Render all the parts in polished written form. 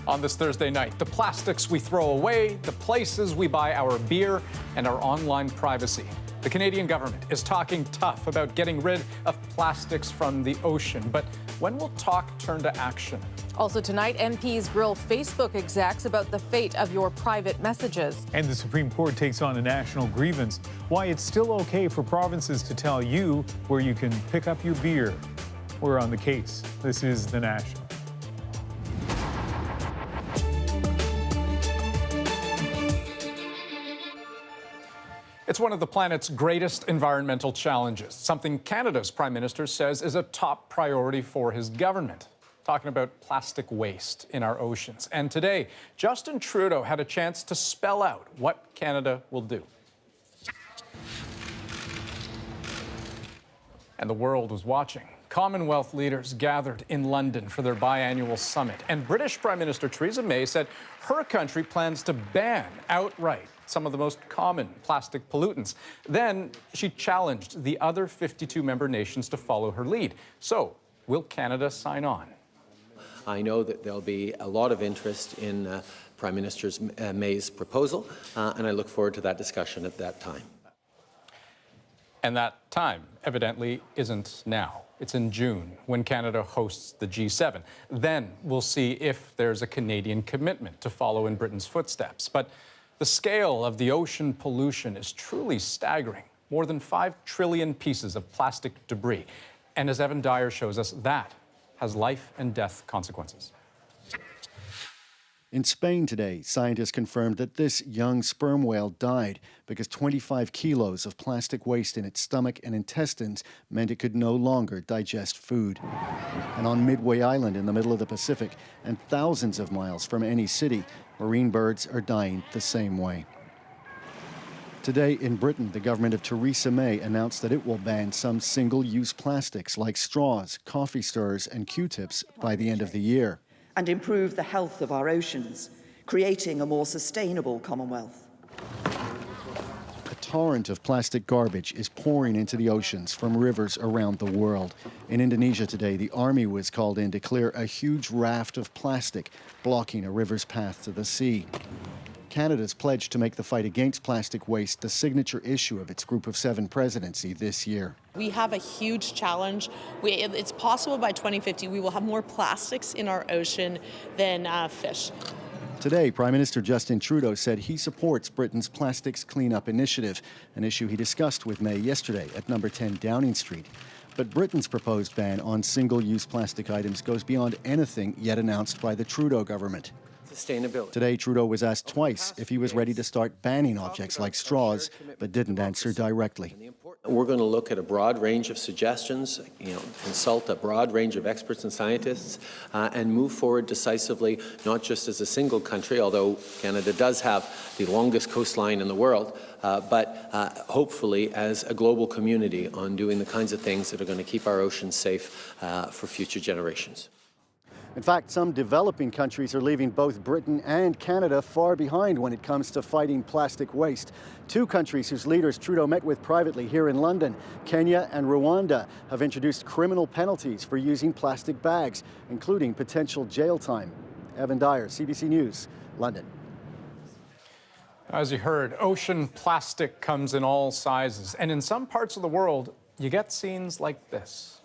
On this Thursday night, the plastics we throw away, the places we buy our beer, and our online privacy. The Canadian government is talking tough about getting rid of plastics from the ocean. But when will talk turn to action? Also tonight, MPs grill Facebook execs about the fate of your private messages. And the Supreme Court takes on a national grievance. Why it's still okay for provinces to tell you where you can pick up your beer. We're on the case. This is The National. It's one of the planet's greatest environmental challenges, something Canada's Prime Minister says is a top priority for his government. Talking about plastic waste in our oceans. And today, Justin Trudeau had a chance to spell out what Canada will do. And the world was watching. Commonwealth leaders gathered in London for their biannual summit. And British Prime Minister Theresa May said her country plans to ban outright some of the most common plastic pollutants. Then she challenged the other 52 member nations to follow her lead. So, will Canada sign on? I know that there'll be a lot of interest in Prime Minister May's proposal, and I look forward to that discussion at that time. And that time, evidently, isn't now. It's in June, when Canada hosts the G7. Then we'll see if there's a Canadian commitment to follow in Britain's footsteps. But the scale of the ocean pollution is truly staggering. More than 5 trillion pieces of plastic debris. And as Evan Dyer shows us, that has life and death consequences. In Spain today, scientists confirmed that this young sperm whale died because 25 kilos of plastic waste in its stomach and intestines meant it could no longer digest food. And on Midway Island in the middle of the Pacific, and thousands of miles from any city, marine birds are dying the same way. Today in Britain, the government of Theresa May announced that it will ban some single-use plastics like straws, coffee stirrers and Q-tips by the end of the year. And improve the health of our oceans, creating a more sustainable Commonwealth. A torrent of plastic garbage is pouring into the oceans from rivers around the world. In Indonesia today, the army was called in to clear a huge raft of plastic, blocking a river's path to the sea. Canada's pledged to make the fight against plastic waste the signature issue of its Group of 7 presidency this year. We have a huge challenge. It's possible by 2050 we will have more plastics in our ocean than fish. Today, Prime Minister Justin Trudeau said he supports Britain's Plastics Cleanup Initiative, an issue he discussed with May yesterday at number 10 Downing Street. But Britain's proposed ban on single-use plastic items goes beyond anything yet announced by the Trudeau government. Sustainability. Today, Trudeau was asked twice if he was ready to start banning objects like straws, but didn't answer directly. We're going to look at a broad range of suggestions, consult a broad range of experts and scientists, and move forward decisively, not just as a single country, although Canada does have the longest coastline in the world, but hopefully as a global community on doing the kinds of things that are going to keep our oceans safe for future generations. In fact, some developing countries are leaving both Britain and Canada far behind when it comes to fighting plastic waste. 2 countries whose leaders Trudeau met with privately here in London, Kenya and Rwanda, have introduced criminal penalties for using plastic bags, including potential jail time. Evan Dyer, CBC News, London. As you heard, ocean plastic comes in all sizes. And in some parts of the world, you get scenes like this.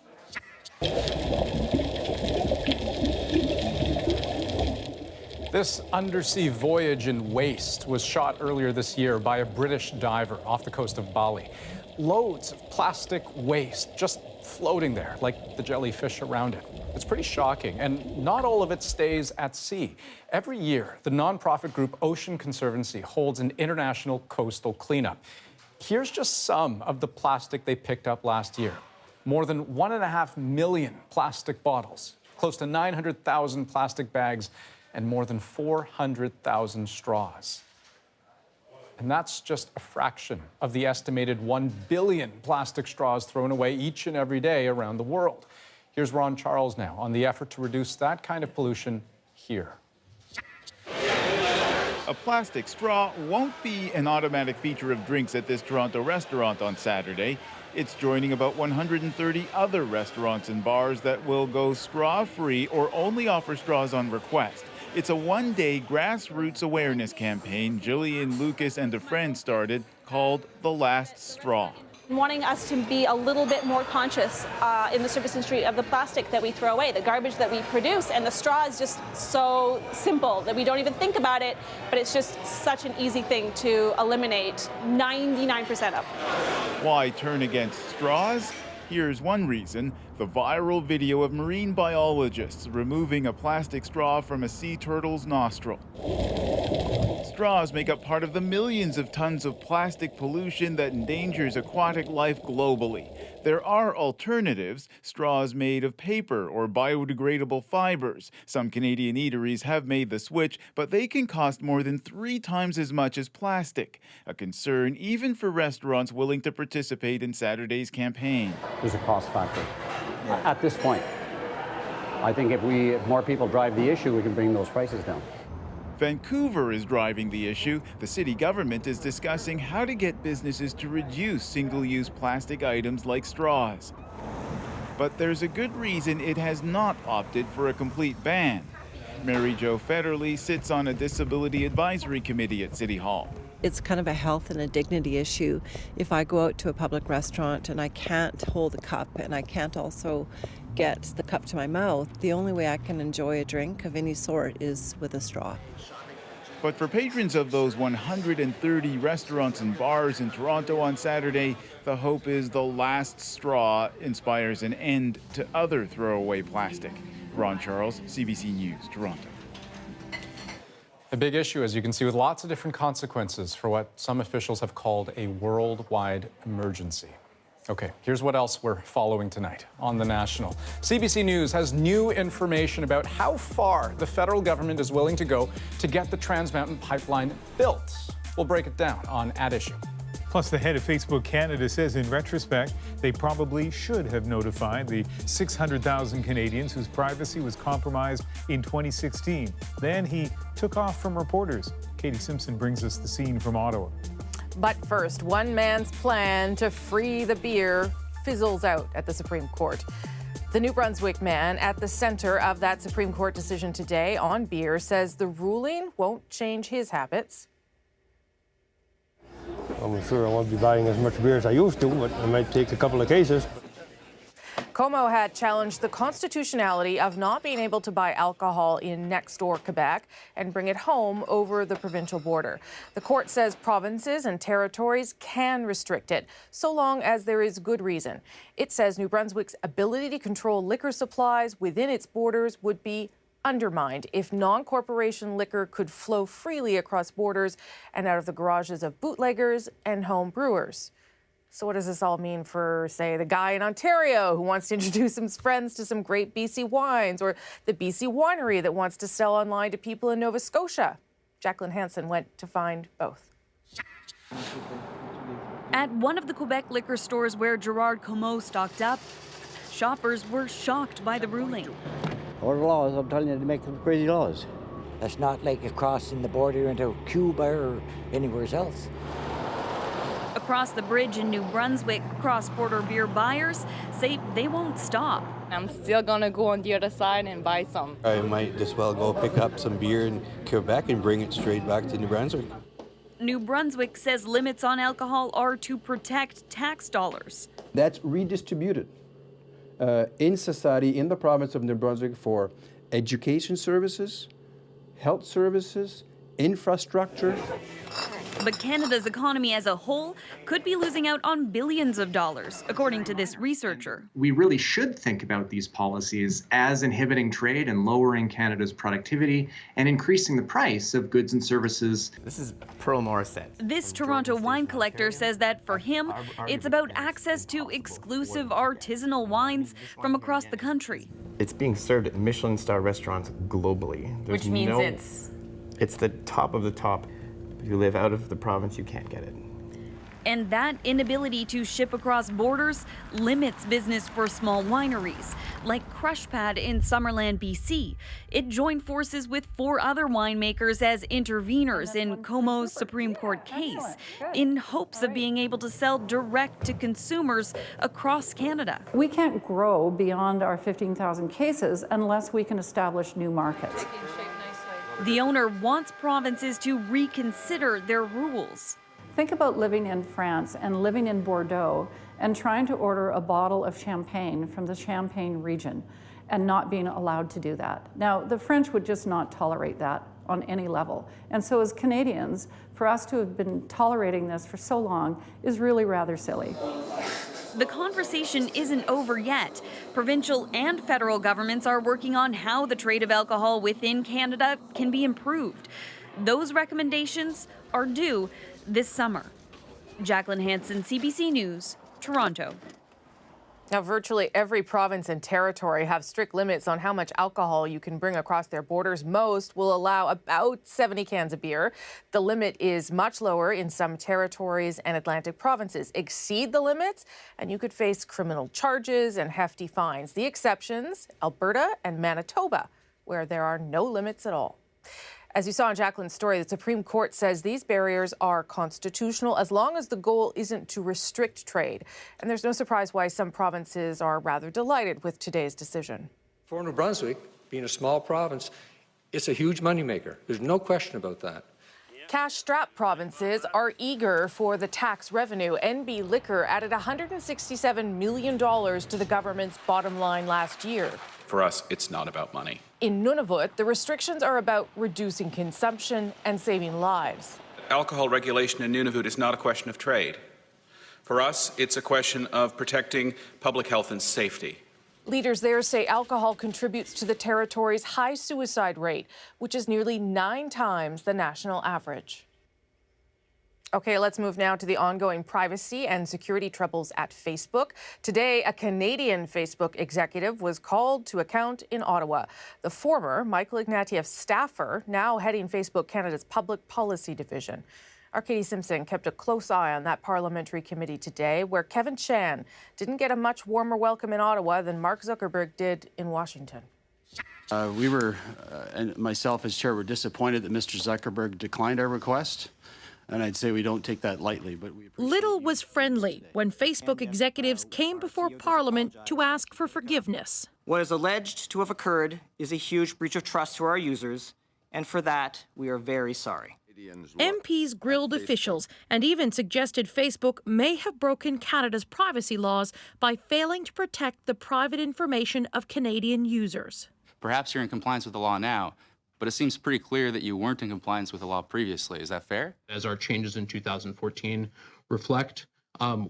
This undersea voyage in waste was shot earlier this year by a British diver off the coast of Bali. Loads of plastic waste just floating there, like the jellyfish around it. It's pretty shocking, and not all of it stays at sea. Every year, the nonprofit group Ocean Conservancy holds an international coastal cleanup. Here's just some of the plastic they picked up last year. More than 1.5 million plastic bottles, close to 900,000 plastic bags, and more than 400,000 straws. And that's just a fraction of the estimated 1 billion plastic straws thrown away each and every day around the world. Here's Ron Charles now on the effort to reduce that kind of pollution here. A plastic straw won't be an automatic feature of drinks at this Toronto restaurant on Saturday. It's joining about 130 other restaurants and bars that will go straw-free or only offer straws on request. It's a one-day grassroots awareness campaign Jillian, Lucas, and a friend started called The Last Straw. Wanting us to be a little bit more conscious in the service industry of the plastic that we throw away, the garbage that we produce, and the straw is just so simple that we don't even think about it, but it's just such an easy thing to eliminate 99% of. Why turn against straws? Here's one reason: the viral video of marine biologists removing a plastic straw from a sea turtle's nostril. Straws make up part of the millions of tons of plastic pollution that endangers aquatic life globally. There are alternatives, straws made of paper or biodegradable fibers. Some Canadian eateries have made the switch, but they can cost more than 3 times as much as plastic, a concern even for restaurants willing to participate in Saturday's campaign. There's a cost factor. At this point, I think if more people drive the issue, we can bring those prices down. Vancouver is driving the issue. The city government is discussing how to get businesses to reduce single-use plastic items like straws. But there's a good reason it has not opted for a complete ban. Mary Jo Federley sits on a disability advisory committee at City Hall. It's kind of a health and a dignity issue. If I go out to a public restaurant and I can't hold a cup and I can't also get the cup to my mouth, the only way I can enjoy a drink of any sort is with a straw. But for patrons of those 130 restaurants and bars in Toronto on Saturday, the hope is the last straw inspires an end to other throwaway plastic. Ron Charles, CBC News, Toronto. A big issue, as you can see, with lots of different consequences for what some officials have called a worldwide emergency. Okay, here's what else we're following tonight on The National. CBC News has new information about how far the federal government is willing to go to get the Trans Mountain Pipeline built. We'll break it down on At Issue. Plus, the head of Facebook Canada says in retrospect, they probably should have notified the 600,000 Canadians whose privacy was compromised in 2016. Then he took off from reporters. Katie Simpson brings us the scene from Ottawa. But first, one man's plan to free the beer fizzles out at the Supreme Court. The New Brunswick man at the center of that Supreme Court decision today on beer says the ruling won't change his habits. I'm sure I won't be buying as much beer as I used to, but I might take a couple of cases. Como had challenged the constitutionality of not being able to buy alcohol in next-door Quebec and bring it home over the provincial border. The court says provinces and territories can restrict it, so long as there is good reason. It says New Brunswick's ability to control liquor supplies within its borders would be undermined if non-corporation liquor could flow freely across borders and out of the garages of bootleggers and home brewers. So what does this all mean for, say, the guy in Ontario who wants to introduce some friends to some great BC wines, or the BC winery that wants to sell online to people in Nova Scotia? Jacqueline Hansen went to find both. At one of the Quebec liquor stores where Gerard Como stocked up, shoppers were shocked by the ruling. All the laws, I'm telling you, they make some crazy laws. It's not like crossing the border into Cuba or anywhere else. Across the bridge in New Brunswick, cross-border beer buyers say they won't stop. I'm still gonna go on the other side and buy some. I might just well go pick up some beer in Quebec and bring it straight back to New Brunswick. New Brunswick says limits on alcohol are to protect tax dollars. That's redistributed in society, in the province of New Brunswick, for education services, health services, infrastructure. But Canada's economy as a whole could be losing out on billions of dollars, according to this researcher. We really should think about these policies as inhibiting trade and lowering Canada's productivity and increasing the price of goods and services. This is Pearl Morissette. This Toronto wine collector says that for him, it's about access to exclusive artisanal wines from across the country. It's being served at Michelin-star restaurants globally. Which means it's the top of the top. If you live out of the province, you can't get it. And that inability to ship across borders limits business for small wineries, like Crushpad in Summerland, BC. It joined forces with 4 other winemakers as interveners in Como's Supreme Court case, in hopes of being able to sell direct to consumers across Canada. We can't grow beyond our 15,000 cases unless we can establish new markets. The owner wants provinces to reconsider their rules. Think about living in France and living in Bordeaux and trying to order a bottle of champagne from the Champagne region and not being allowed to do that. Now, the French would just not tolerate that on any level. And so as Canadians, for us to have been tolerating this for so long is really rather silly. The conversation isn't over yet. Provincial and federal governments are working on how the trade of alcohol within Canada can be improved. Those recommendations are due this summer. Jacqueline Hansen, CBC News, Toronto. Now, virtually every province and territory have strict limits on how much alcohol you can bring across their borders. Most will allow about 70 cans of beer. The limit is much lower in some territories and Atlantic provinces. Exceed the limits, and you could face criminal charges and hefty fines. The exceptions, Alberta and Manitoba, where there are no limits at all. As you saw in Jacqueline's story, the Supreme Court says these barriers are constitutional as long as the goal isn't to restrict trade. And there's no surprise why some provinces are rather delighted with today's decision. For New Brunswick, being a small province, it's a huge moneymaker. There's no question about that. Cash-strapped provinces are eager for the tax revenue. NB Liquor added $167 million to the government's bottom line last year. For us, it's not about money. In Nunavut, the restrictions are about reducing consumption and saving lives. Alcohol regulation in Nunavut is not a question of trade. For us, it's a question of protecting public health and safety. Leaders there say alcohol contributes to the territory's high suicide rate, which is nearly 9 times the national average. Okay, let's move now to the ongoing privacy and security troubles at Facebook. Today, a Canadian Facebook executive was called to account in Ottawa. The former Michael Ignatieff staffer, now heading Facebook Canada's public policy division. Our Katie Simpson kept a close eye on that parliamentary committee today, where Kevin Chan didn't get a much warmer welcome in Ottawa than Mark Zuckerberg did in Washington. And myself as chair were disappointed that Mr. Zuckerberg declined our request. And I'd say we don't take that lightly, but we appreciate Little was friendly when Facebook executives came before Parliament to ask for forgiveness. What is alleged to have occurred is a huge breach of trust to our users, and for that, we are very sorry. MPs grilled officials and even suggested Facebook may have broken Canada's privacy laws by failing to protect the private information of Canadian users. Perhaps you're in compliance with the law now, but it seems pretty clear that you weren't in compliance with the law previously. Is that fair? As our changes in 2014 reflect,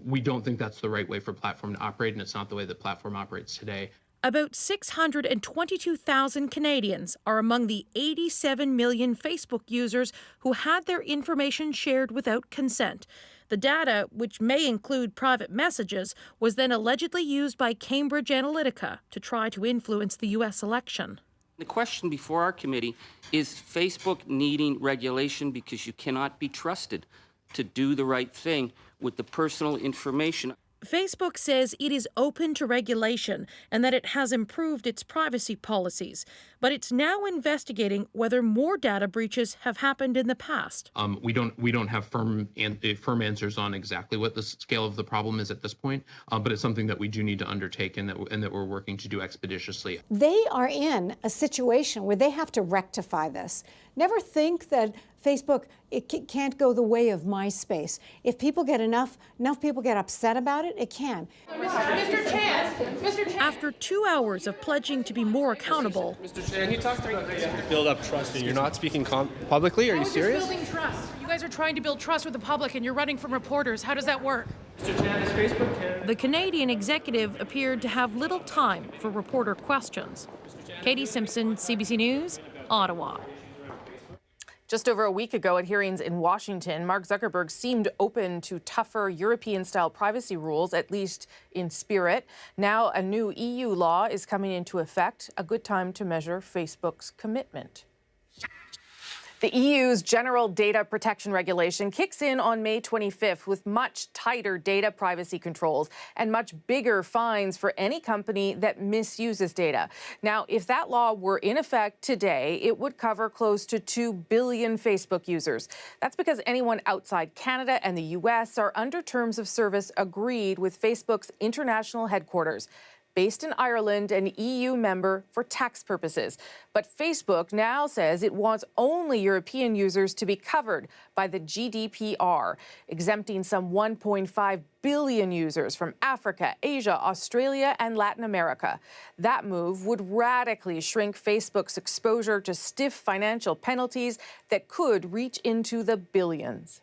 we don't think that's the right way for platform to operate, and it's not the way the platform operates today. About 622,000 Canadians are among the 87 million Facebook users who had their information shared without consent. The data, which may include private messages, was then allegedly used by Cambridge Analytica to try to influence the U.S. election. The question before our committee is Facebook needing regulation because you cannot be trusted to do the right thing with the personal information. Facebook says it is open to regulation and that it has improved its privacy policies, but it's now investigating whether more data breaches have happened in the past. We don't have firm answers on exactly what the scale of the problem is at this point, but it's something that we do need to undertake and that we're working to do expeditiously. They are in a situation where they have to rectify this. Never think that Facebook can't go the way of MySpace. If people get enough people get upset about it, it can. Mr. Chan. After 2 hours of pledging to be more accountable. Mr. Chan, you talked about build up trust and you're not speaking publicly? Are you serious? Building trust. You guys are trying to build trust with the public and you're running from reporters. How does that work? Mr. Chan, is Facebook Canada? The Canadian executive appeared to have little time for reporter questions. Katie Simpson, CBC News, Ottawa. Just over a week ago at hearings in Washington, Mark Zuckerberg seemed open to tougher European-style privacy rules, at least in spirit. Now a new EU law is coming into effect, a good time to measure Facebook's commitment. The EU's General Data Protection Regulation kicks in on May 25th with much tighter data privacy controls and much bigger fines for any company that misuses data. Now, if that law were in effect today, it would cover close to 2 billion Facebook users. That's because anyone outside Canada and the U.S. are under terms of service agreed with Facebook's international headquarters. based in Ireland, an EU member for tax purposes. But Facebook now says it wants only European users to be covered by the GDPR, exempting some 1.5 billion users from Africa, Asia, Australia, and Latin America. That move would radically shrink Facebook's exposure to stiff financial penalties that could reach into the billions.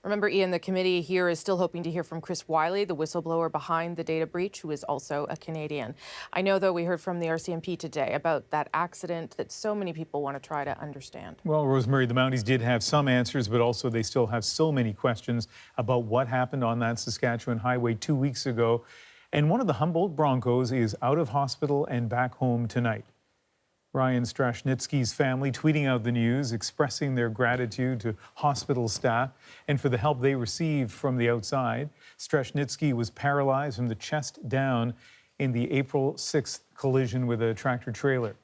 Remember, Ian, the committee here is still hoping to hear from Chris Wiley, the whistleblower behind the data breach, who is also a Canadian. I know, though, we heard from the RCMP today about that accident that so many people want to try to understand. Well, Rosemary, the Mounties did have some answers, but also they still have so many questions about what happened on that Saskatchewan highway 2 weeks ago. And one of the Humboldt Broncos is out of hospital and back home tonight. Ryan Strashnitsky's family tweeting out the news, expressing their gratitude to hospital staff and for the help they received from the outside. Strashnitsky was paralyzed from the chest down in the April 6th collision with a tractor trailer.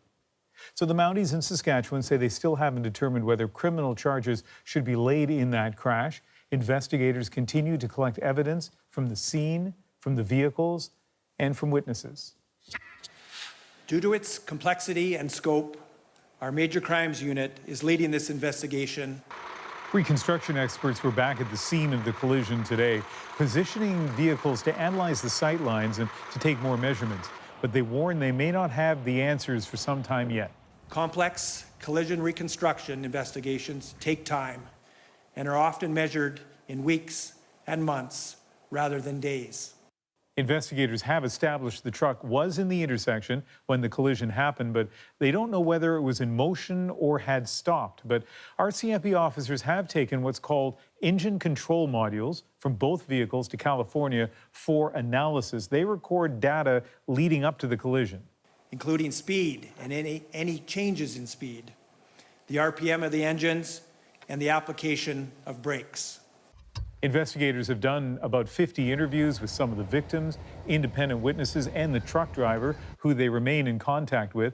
So the Mounties in Saskatchewan say they still haven't determined whether criminal charges should be laid in that crash. Investigators continue to collect evidence from the scene, from the vehicles, and from witnesses. Due to its complexity and scope, our Major Crimes Unit is leading this investigation. Reconstruction experts were back at the scene of the collision today, positioning vehicles to analyze the sight lines and to take more measurements. But they warn they may not have the answers for some time yet. Complex collision reconstruction investigations take time and are often measured in weeks and months rather than days. Investigators have established the truck was in the intersection when the collision happened, but they don't know whether it was in motion or had stopped. But RCMP officers have taken what's called engine control modules from both vehicles to California for analysis. They record data leading up to the collision, including speed and any changes in speed, the RPM of the engines, and the application of brakes. Investigators have done about 50 interviews with some of the victims, independent witnesses, and the truck driver, who they remain in contact with.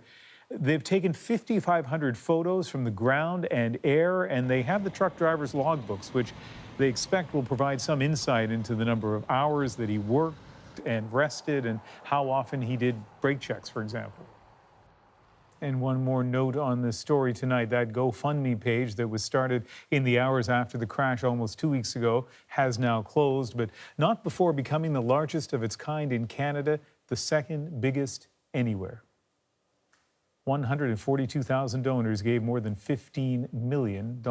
They've taken 5,500 photos from the ground and air, and they have the truck driver's logbooks, which they expect will provide some insight into the number of hours that he worked and rested and how often he did brake checks, for example. And one more note on this story tonight. That GoFundMe page that was started in the hours after the crash almost 2 weeks ago has now closed, but not before becoming the largest of its kind in Canada, the second biggest anywhere. 142,000 donors gave more than $15 million.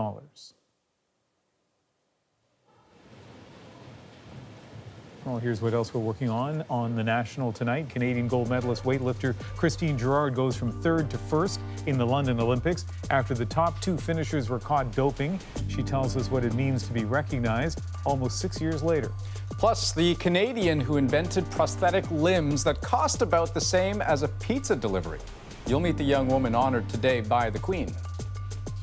Well, here's what else we're working on the National tonight. Canadian gold medalist weightlifter Christine Girard goes from third to first in the London Olympics after the top two finishers were caught doping. She tells us what it means to be recognized almost 6 years later. Plus, the Canadian who invented prosthetic limbs that cost about the same as a pizza delivery. You'll meet the young woman honored today by the Queen.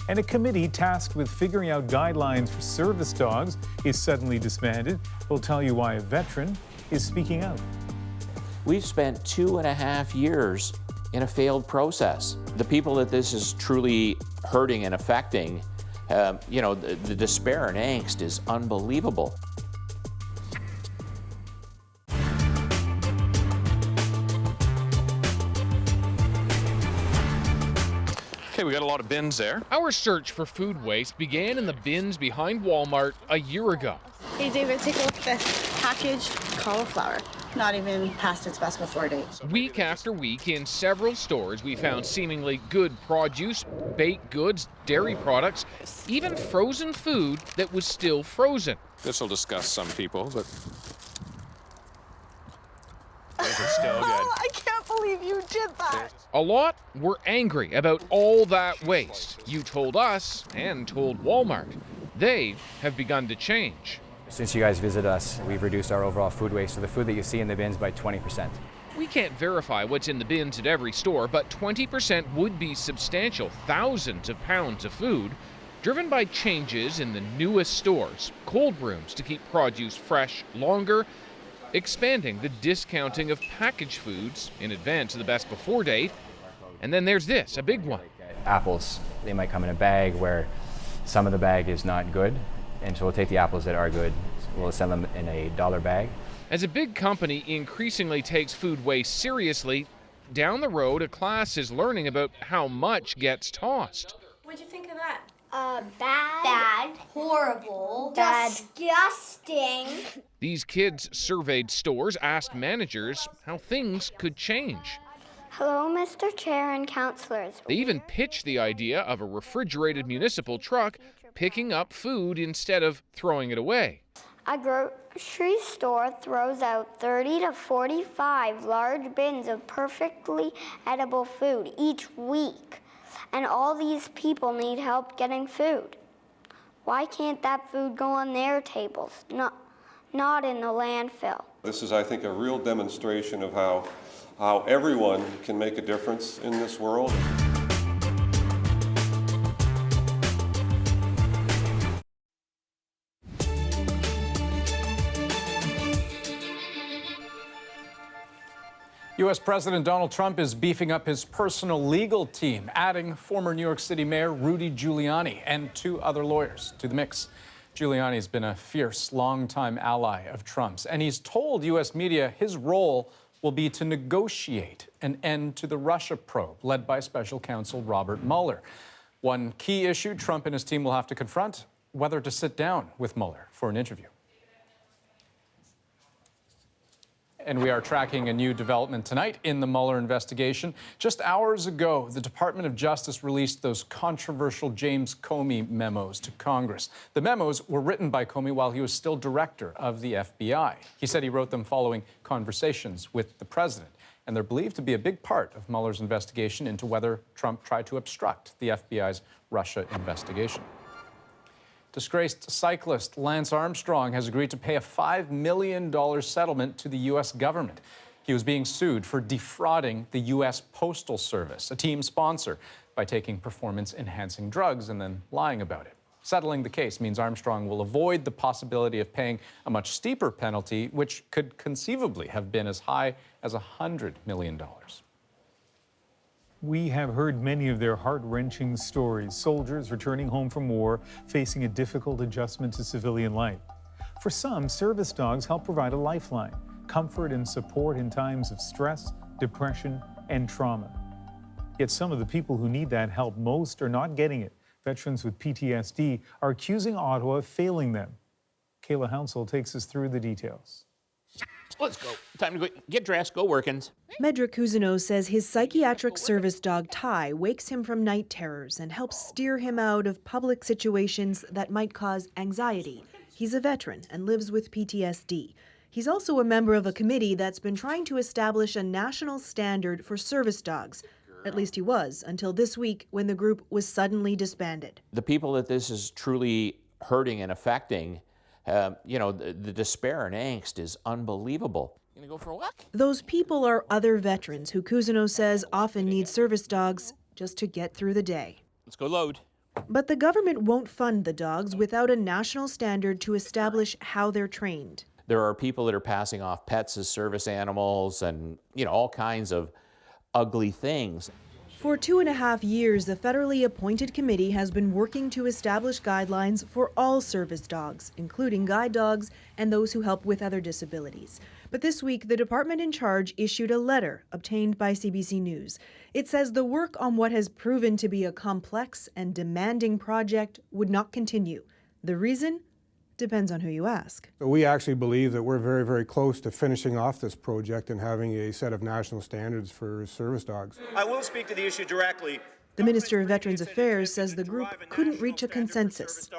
And a committee tasked with figuring out guidelines for service dogs is suddenly disbanded. We'll tell you why a veteran is speaking out. We've spent 2.5 years in a failed process. The people that this is truly hurting and affecting, the despair and angst is unbelievable. Okay, we got a lot of bins there. Our search for food waste began in the bins behind Walmart a year ago. Hey David, take a look at this packaged cauliflower. Not even past its best before date. Week after week in several stores, we found seemingly good produce, baked goods, dairy products, even frozen food that was still frozen. This will disgust some people, but those are still good. I can't believe you did that. A lot were angry about all that waste. You told us and told Walmart. They have begun to change. Since you guys visit us, we've reduced our overall food waste, so the food that you see in the bins, by 20%. We can't verify what's in the bins at every store, but 20% would be substantial. Thousands of pounds of food driven by changes in the newest stores. Cold rooms to keep produce fresh longer, expanding the discounting of packaged foods in advance of the best before date. And then there's this, a big one. Apples, they might come in a bag where some of the bag is not good, and so we'll take the apples that are good, we'll send them in a $1 bag. As a big company increasingly takes food waste seriously, down the road, a class is learning about how much gets tossed. What'd you think of that? Bad. Horrible. Disgusting. These kids surveyed stores, asked managers how things could change. Hello, Mr. Chair and councillors. They even pitched the idea of a refrigerated municipal truck picking up food instead of throwing it away. A grocery store throws out 30 to 45 large bins of perfectly edible food each week, and all these people need help getting food. Why can't that food go on their tables, not in the landfill? This is, I think, a real demonstration of how everyone can make a difference in this world. U.S. President Donald Trump is beefing up his personal legal team, adding former New York City Mayor Rudy Giuliani and 2 other lawyers to the mix. Giuliani has been a fierce, longtime ally of Trump's, and he's told U.S. media his role will be to negotiate an end to the Russia probe led by special counsel Robert Mueller. One key issue Trump and his team will have to confront, whether to sit down with Mueller for an interview. And we are tracking a new development tonight in the Mueller investigation. Just hours ago, the Department of Justice released those controversial James Comey memos to Congress. The memos were written by Comey while he was still director of the FBI. He said he wrote them following conversations with the president, and they're believed to be a big part of Mueller's investigation into whether Trump tried to obstruct the FBI's Russia investigation. Disgraced cyclist Lance Armstrong has agreed to pay a $5 million settlement to the U.S. government. He was being sued for defrauding the U.S. Postal Service, a team sponsor, by taking performance-enhancing drugs and then lying about it. Settling the case means Armstrong will avoid the possibility of paying a much steeper penalty, which could conceivably have been as high as $100 million. We have heard many of their heart-wrenching stories. Soldiers returning home from war, facing a difficult adjustment to civilian life. For some, service dogs help provide a lifeline, comfort and support in times of stress, depression, and trauma. Yet some of the people who need that help most are not getting it. Veterans with PTSD are accusing Ottawa of failing them. Kayla Hounsell takes us through the details. Let's go. Time to go. Get dressed. Go workins. Medra Cousineau says his psychiatric service dog Ty wakes him from night terrors and helps steer him out of public situations that might cause anxiety. He's a veteran and lives with PTSD. He's also a member of a committee that's been trying to establish a national standard for service dogs. At least he was, until this week when the group was suddenly disbanded. The people that this is truly hurting and affecting, the despair and angst is unbelievable. You gonna go for a walk? Those people are other veterans who Cousineau says often need service dogs just to get through the day. Let's go load. But the government won't fund the dogs without a national standard to establish how they're trained. There are people that are passing off pets as service animals and, all kinds of ugly things. For 2.5 years, the federally appointed committee has been working to establish guidelines for all service dogs, including guide dogs and those who help with other disabilities. But this week, the department in charge issued a letter obtained by CBC News. It says the work on what has proven to be a complex and demanding project would not continue. The reason? Depends on who you ask. We actually believe that we're very, very close to finishing off this project and having a set of national standards for service dogs. I will speak to the issue directly. The Minister of Veterans Affairs says the group couldn't reach a consensus.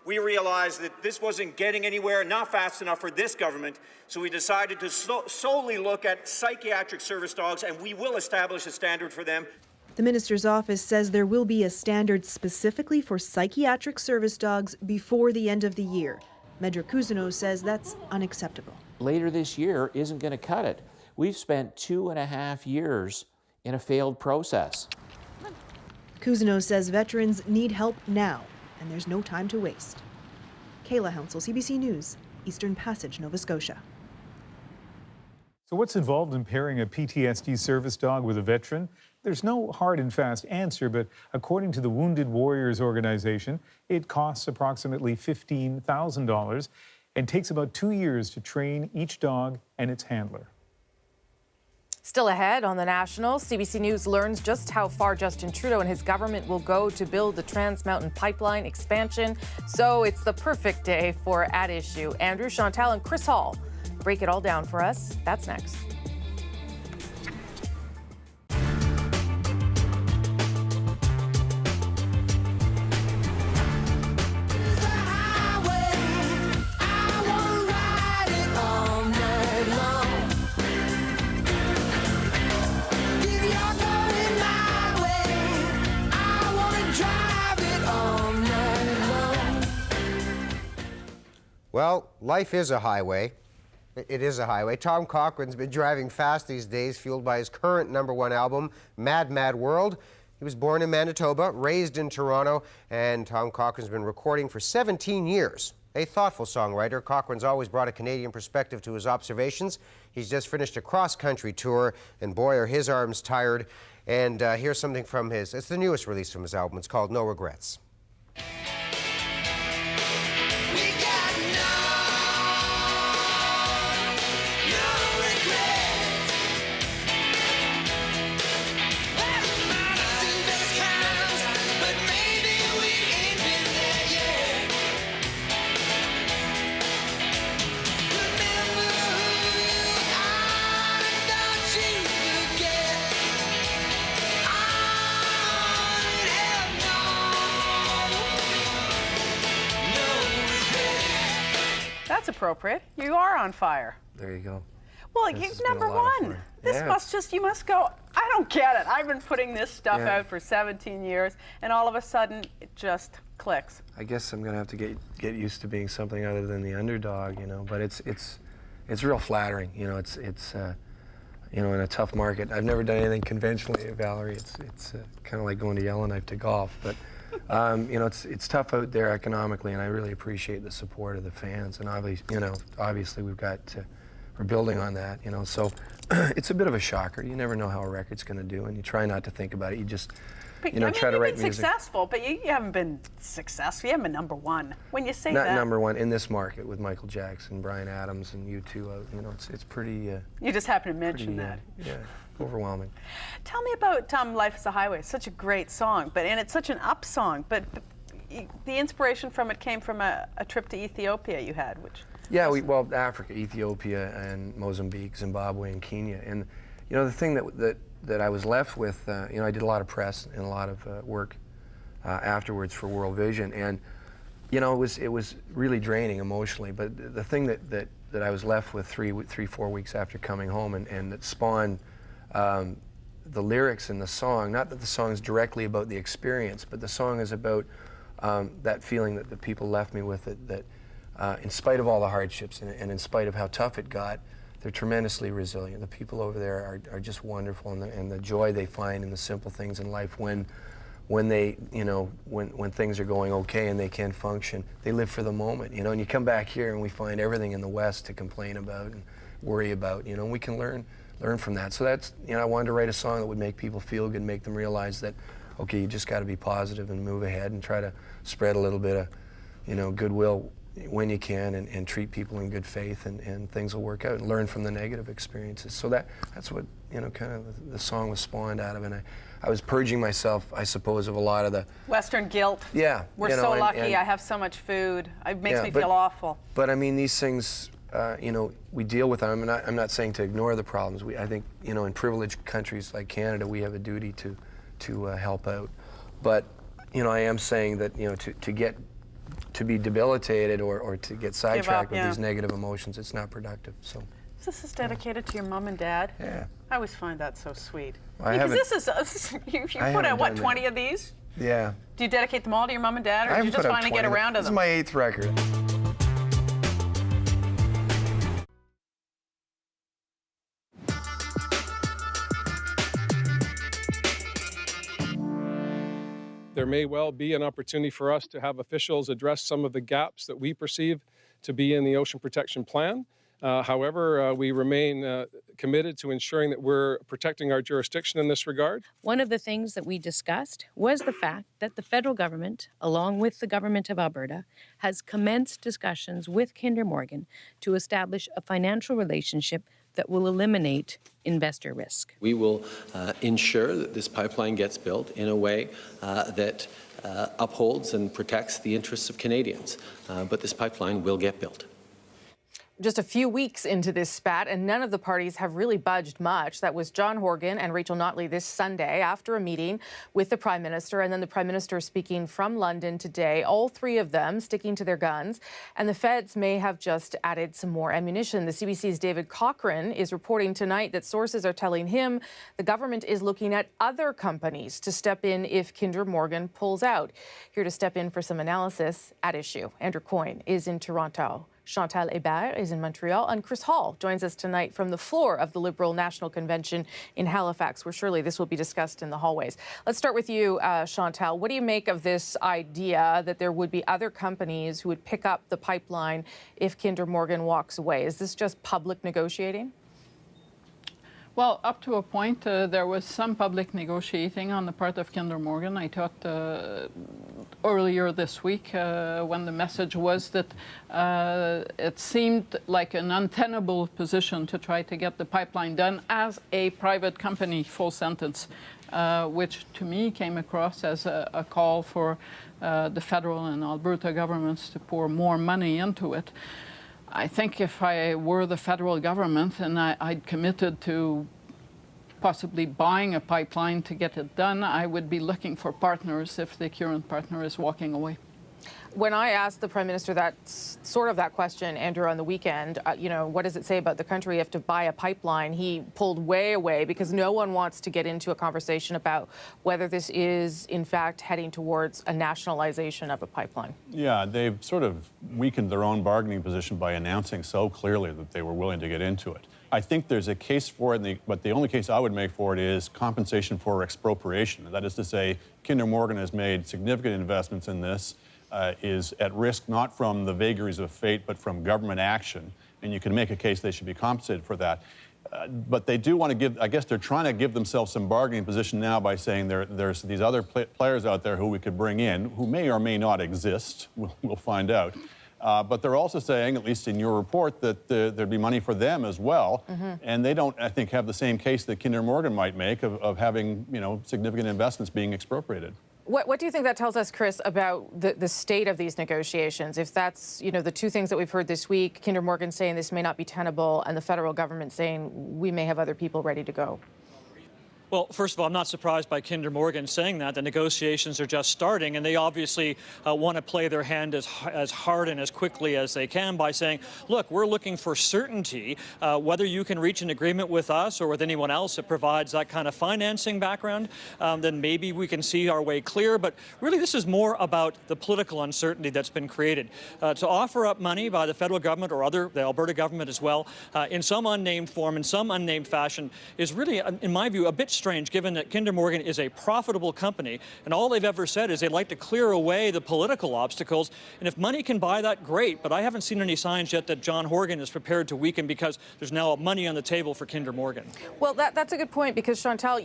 We realized that this wasn't getting anywhere, not fast enough for this government, so we decided to solely look at psychiatric service dogs, and we will establish a standard for them. The minister's office says there will be a standard specifically for psychiatric service dogs before the end of the year. Medra Cousineau says that's unacceptable. Later this year isn't going to cut it. We've spent 2.5 years in a failed process. Cousineau says veterans need help now, and there's no time to waste. Kayla Hounsell, CBC News, Eastern Passage, Nova Scotia. So what's involved in pairing a PTSD service dog with a veteran? There's no hard and fast answer, but according to the Wounded Warriors organization, it costs approximately $15,000. and takes about 2 years to train each dog and its handler. Still ahead on the National, CBC News learns just how far Justin Trudeau and his government will go to build the Trans Mountain Pipeline expansion. So it's the perfect day for At Issue. Andrew, Chantal, and Chris Hall break it all down for us. That's next. Well, life is a highway. It is a highway. Tom Cochrane's been driving fast these days, fueled by his current #1 album, Mad Mad World. He was born in Manitoba, raised in Toronto, and Tom Cochrane's been recording for 17 years. A thoughtful songwriter, Cochrane's always brought a Canadian perspective to his observations. He's just finished a cross-country tour, and boy, are his arms tired. And here's something from it's the newest release from his album. It's called No Regrets. That's appropriate. You are on fire. There you go. Well, you're #1. You must go, I don't get it. I've been putting this stuff out for 17 years, and all of a sudden, it just clicks. I guess I'm gonna have to get used to being something other than the underdog, you know. But it's real flattering, you know. It's you know, in a tough market. I've never done anything conventionally, Valerie. It's kind of like going to Yellowknife to golf, but. You know, it's tough out there economically, and I really appreciate the support of the fans. And obviously we're building on that. You know, so it's a bit of a shocker. You never know how a record's going to do, and you try not to think about it. You just, try to write music. You've been successful, but you haven't been successful. You haven't been #1. When you say that, not #1 in this market with Michael Jackson, Bryan Adams, and U2. You know, it's pretty. You just happen to mention that. Yeah. Overwhelming. Tell me about Life is a Highway. It's such a great song, and it's such an up song, but the inspiration from it came from a trip to Ethiopia you had, which... Yeah, Africa, Ethiopia, and Mozambique, Zimbabwe, and Kenya. And, you know, the thing that I was left with, you know, I did a lot of press and a lot of work afterwards for World Vision, and, you know, it was really draining emotionally, but the thing that I was left with 4 weeks after coming home and that spawned the lyrics in the song, not that the song's directly about the experience, but the song is about that feeling that the people left me with, that in spite of all the hardships and in spite of how tough it got, they're tremendously resilient. The people over there are just wonderful, and the joy they find in the simple things in life when they, you know, when things are going okay and they can function, they live for the moment, you know. And you come back here and we find everything in the West to complain about and worry about, you know, and we can learn from that. So that's, you know, I wanted to write a song that would make people feel good, make them realize that, okay, you just got to be positive and move ahead and try to spread a little bit of, you know, goodwill when you can, and treat people in good faith, and things will work out, and learn from the negative experiences. So that's what, you know, kind of the song was spawned out of, and I was purging myself, I suppose, of a lot of the Western guilt. Yeah. We're so lucky. I have so much food. It makes me feel awful. But I mean, these things, you know, we deal with them. I'm not saying to ignore the problems. I think, you know, in privileged countries like Canada, we have a duty to help out. But, you know, I am saying that, you know, to be debilitated or to get sidetracked with these negative emotions, it's not productive. So. This is dedicated to your mom and dad. Yeah. I always find that so sweet. Well, because this is you put out what, 20 of these? Yeah. Do you dedicate them all to your mom and dad, or did you just finally get around to them? This is my 8th record. There may well be an opportunity for us to have officials address some of the gaps that we perceive to be in the Ocean Protection Plan. However, we remain committed to ensuring that we're protecting our jurisdiction in this regard. One of the things that we discussed was the fact that the federal government, along with the government of Alberta, has commenced discussions with Kinder Morgan to establish a financial relationship that will eliminate investor risk. We will ensure that this pipeline gets built in a way that upholds and protects the interests of Canadians. But this pipeline will get built. Just a few weeks into this spat, and none of the parties have really budged much. That was John Horgan and Rachel Notley this Sunday after a meeting with the Prime Minister, and then the Prime Minister speaking from London today, all three of them sticking to their guns. And the feds may have just added some more ammunition. The CBC's David Cochrane is reporting tonight that sources are telling him the government is looking at other companies to step in if Kinder Morgan pulls out. Here to step in for some analysis at issue, Andrew Coyne is in Toronto. Chantal Hébert is in Montreal, and Chris Hall joins us tonight from the floor of the Liberal National Convention in Halifax, where surely this will be discussed in the hallways. Let's start with you, Chantal. What do you make of this idea that there would be other companies who would pick up the pipeline if Kinder Morgan walks away? Is this just public negotiating? Well, up to a point, there was some public negotiating on the part of Kinder Morgan. I thought earlier this week when the message was that it seemed like an untenable position to try to get the pipeline done as a private company, full sentence, which to me came across as a call for the federal and Alberta governments to pour more money into it. I think if I were the federal government and I'd committed to possibly buying a pipeline to get it done, I would be looking for partners if the current partner is walking away. When I asked the Prime Minister that question, Andrew, on the weekend, what does it say about the country you have to buy a pipeline? He pulled way away because no one wants to get into a conversation about whether this is, in fact, heading towards a nationalization of a pipeline. Yeah, they've sort of weakened their own bargaining position by announcing so clearly that they were willing to get into it. I think there's a case for it, but the only case I would make for it is compensation for expropriation. That is to say, Kinder Morgan has made significant investments in this, is at risk not from the vagaries of fate, but from government action. And you can make a case they should be compensated for that. But they do want to give, I guess they're trying to give themselves some bargaining position now by saying there's these other players out there who we could bring in, who may or may not exist. We'll find out. But they're also saying, at least in your report, that there'd be money for them as well. Mm-hmm. And they don't, I think, have the same case that Kinder Morgan might make of having, significant investments being expropriated. What do you think that tells us, Chris, about the state of these negotiations? If that's, the two things that we've heard this week, Kinder Morgan saying this may not be tenable, and the federal government saying we may have other people ready to go. Well, first of all, I'm not surprised by Kinder Morgan saying that. The negotiations are just starting, and they obviously want to play their hand as hard and as quickly as they can by saying, look, we're looking for certainty, whether you can reach an agreement with us or with anyone else that provides that kind of financing background, then maybe we can see our way clear. But really, this is more about the political uncertainty that's been created. To offer up money by the federal government or the Alberta government as well, in some unnamed form, in some unnamed fashion, is really, in my view, a bit strange, given that Kinder Morgan is a profitable company, and all they've ever said is they'd like to clear away the political obstacles. And if money can buy that, great. But I haven't seen any signs yet that John Horgan is prepared to weaken because there's now money on the table for Kinder Morgan. Well, that's a good point, because Chantal,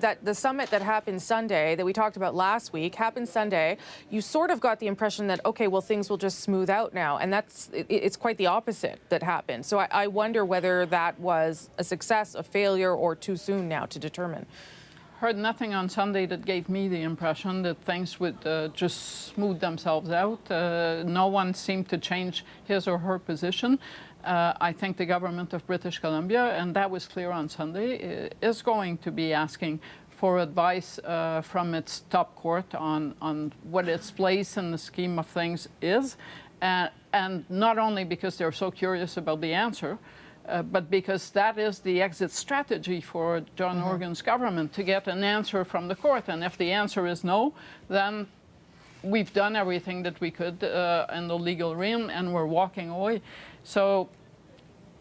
that the summit that happened Sunday, that we talked about last week, happened Sunday. You sort of got the impression that, okay, well, things will just smooth out now, and it's quite the opposite that happened. So I wonder whether that was a success, a failure, or too soon now to determine. Heard nothing on Sunday that gave me the impression that things would just smooth themselves out. No one seemed to change his or her position. I think the government of British Columbia, and that was clear on Sunday, is going to be asking for advice from its top court on what its place in the scheme of things is. And not only because they're so curious about the answer, but because that is the exit strategy for John Horgan's government, to get an answer from the court. And if the answer is no, then we've done everything that we could in the legal realm, and we're walking away. So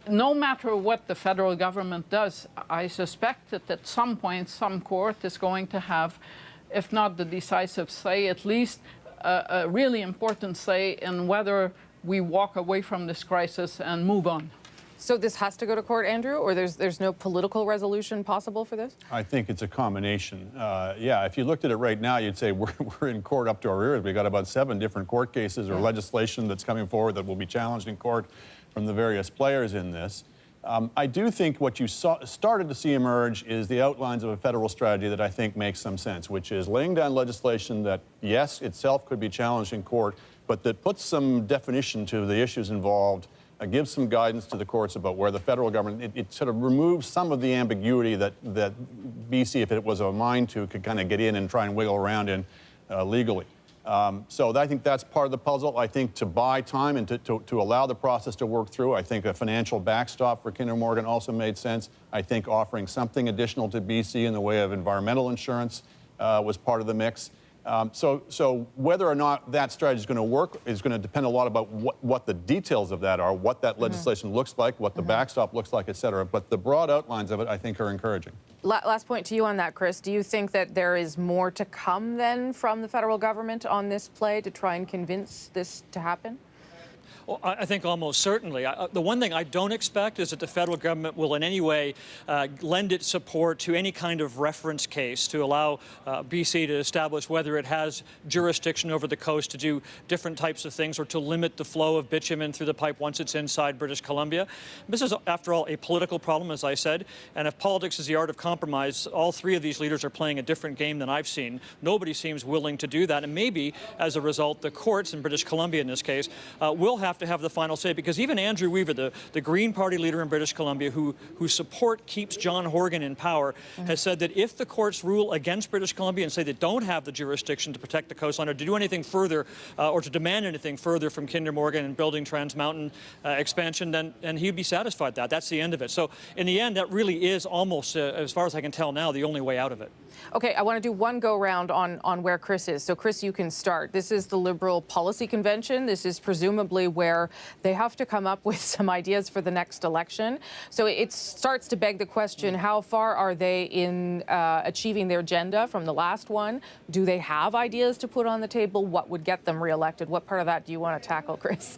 no matter what the federal government does, I suspect that at some point some court is going to have, if not the decisive say, at least a really important say in whether we walk away from this crisis and move on. So this has to go to court, Andrew, or there's no political resolution possible for this? I think it's a combination. Yeah, if you looked at it right now, you'd say we're in court up to our ears. We've got about 7 different court cases or legislation that's coming forward that will be challenged in court from the various players in this. I do think what you started to see emerge is the outlines of a federal strategy that I think makes some sense, which is laying down legislation that, yes, itself could be challenged in court, but that puts some definition to the issues involved, gives some guidance to the courts about where the federal government, it sort of removes some of the ambiguity that BC, if it was a mind to, could kind of get in and try and wiggle around in legally. So I think that's part of the puzzle. I think to buy time and to allow the process to work through, I think a financial backstop for Kinder Morgan also made sense. I think offering something additional to BC in the way of environmental insurance was part of the mix. So whether or not that strategy is going to work is going to depend a lot about what the details of that are, what that legislation looks like, what the backstop looks like, et cetera. But the broad outlines of it, I think, are encouraging. Last point to you on that, Chris. Do you think that there is more to come then from the federal government on this play to try and convince this to happen? Well, I think almost certainly. The one thing I don't expect is that the federal government will in any way lend its support to any kind of reference case to allow BC to establish whether it has jurisdiction over the coast to do different types of things or to limit the flow of bitumen through the pipe once it's inside British Columbia. This is, after all, a political problem, as I said, and if politics is the art of compromise, all 3 of these leaders are playing a different game than I've seen. Nobody seems willing to do that, and maybe, as a result, the courts in British Columbia in this case will have to have the final say, because even Andrew Weaver, the Green Party leader in British Columbia, whose support keeps John Horgan in power, has said that if the courts rule against British Columbia and say they don't have the jurisdiction to protect the coastline or to do anything further or to demand anything further from Kinder Morgan and building Trans Mountain expansion, then he'd be satisfied that. That's the end of it. So in the end, that really is almost, as far as I can tell now, the only way out of it. Okay, I want to do one go-round on where Chris is. So, Chris, you can start. This is the Liberal Policy Convention. This is presumably where they have to come up with some ideas for the next election. So it starts to beg the question, how far are they in achieving their agenda from the last one? Do they have ideas to put on the table? What would get them reelected? What part of that do you want to tackle, Chris?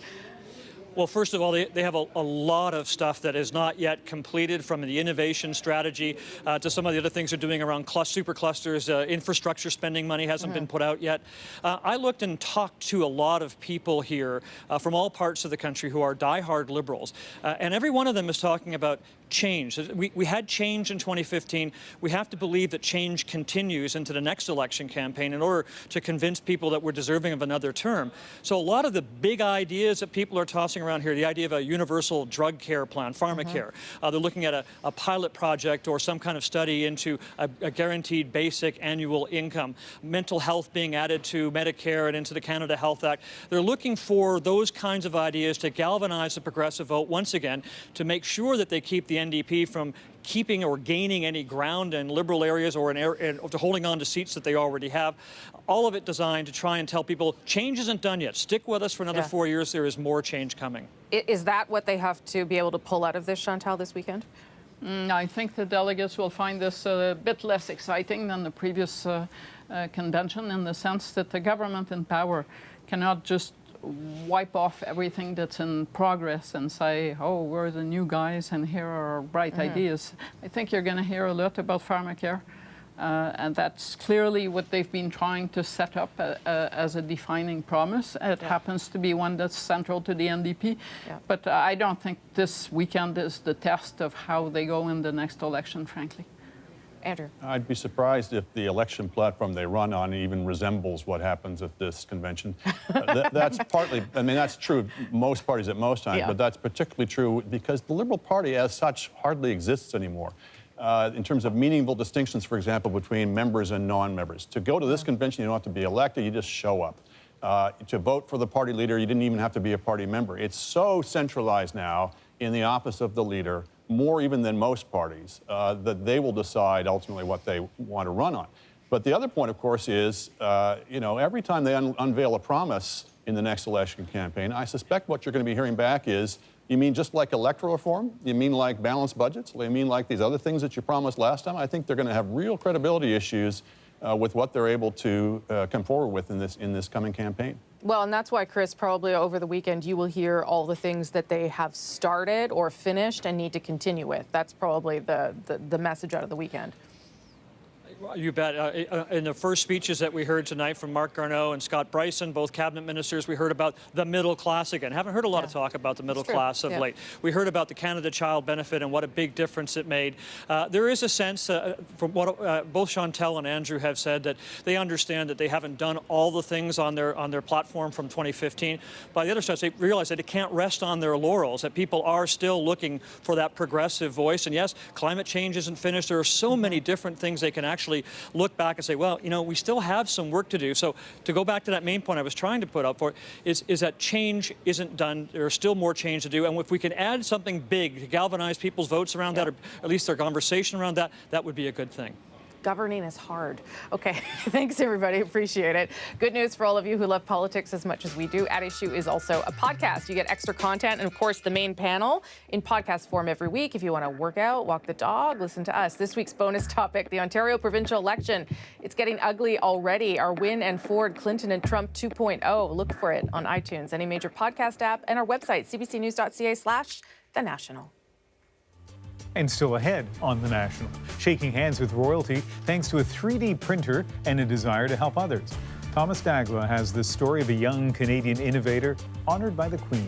Well, first of all, they have a lot of stuff that is not yet completed, from the innovation strategy to some of the other things they're doing around superclusters. Infrastructure spending money hasn't been put out yet. I looked and talked to a lot of people here from all parts of the country who are diehard Liberals, and every one of them is talking about change. We had change in 2015. We have to believe that change continues into the next election campaign in order to convince people that we're deserving of another term. So a lot of the big ideas that people are tossing around here, the idea of a universal drug care plan, pharmacare. They're looking at a pilot project or some kind of study into a guaranteed basic annual income, mental health being added to Medicare and into the Canada Health Act. They're looking for those kinds of ideas to galvanize the progressive vote once again, to make sure that they keep the NDP from keeping or gaining any ground in Liberal areas or to holding on to seats that they already have. All of it designed to try and tell people change isn't done yet. Stick with us for another 4 years. There is more change coming. Is that what they have to be able to pull out of this, Chantal, this weekend? I think the delegates will find this a bit less exciting than the previous convention, in the sense that the government in power cannot just wipe off everything that's in progress and say, oh, we're the new guys and here are our bright ideas. I think you're going to hear a lot about pharmacare. And that's clearly what they've been trying to set up as a defining promise. It happens to be one that's central to the NDP. But I don't think this weekend is the test of how they go in the next election, frankly. Andrew. I'd be surprised if the election platform they run on even resembles what happens at this convention. That's partly, I mean, that's true of most parties at most times, but that's particularly true because the Liberal Party as such hardly exists anymore. In terms of meaningful distinctions, for example, between members and non-members. To go to this convention, you don't have to be elected, you just show up. To vote for the party leader, you didn't even have to be a party member. It's so centralized now in the office of the leader, more even than most parties, that they will decide ultimately what they want to run on. But the other point, of course, is, you know, every time they unveil a promise in the next election campaign, I suspect what you're going to be hearing back is, you mean just like electoral reform? You mean like balanced budgets? You mean like these other things that you promised last time? I think they're going to have real credibility issues with what they're able to come forward with in this coming campaign. Well, and that's why, Chris, probably over the weekend, you will hear all the things that they have started or finished and need to continue with. That's probably the message out of the weekend. You bet. In the first speeches that we heard tonight from Mark Garneau and Scott Bryson, both cabinet ministers, we heard about the middle class again. Haven't heard a lot of talk about the middle class of late. We heard about the Canada Child Benefit and what a big difference it made. There is a sense, from what both Chantal and Andrew have said, that they understand that they haven't done all the things on their platform from 2015. By the other side, they realize that it can't rest on their laurels, that people are still looking for that progressive voice. And yes, climate change isn't finished. There are so many different things they can actually look back and say, well, you know, we still have some work to do. So to go back to that main point I was trying to put up for is that change isn't done. There's still more change to do. And if we can add something big to galvanize people's votes around that, or at least their conversation around that, that would be a good thing. Governing is hard. Okay, thanks everybody, appreciate it. Good news for all of you who love politics as much as we do. At Issue is also a podcast. You get extra content and of course the main panel in podcast form every week. If you want to work out, walk the dog, listen to us. This week's bonus topic, the Ontario provincial election. It's getting ugly already. Our win and Ford, Clinton and Trump 2.0. Look for it on iTunes, any major podcast app, and our website, cbcnews.ca/The National. And still ahead on The National, shaking hands with royalty thanks to a 3D printer and a desire to help others. Thomas Dagla has the story of a young Canadian innovator honored by the Queen.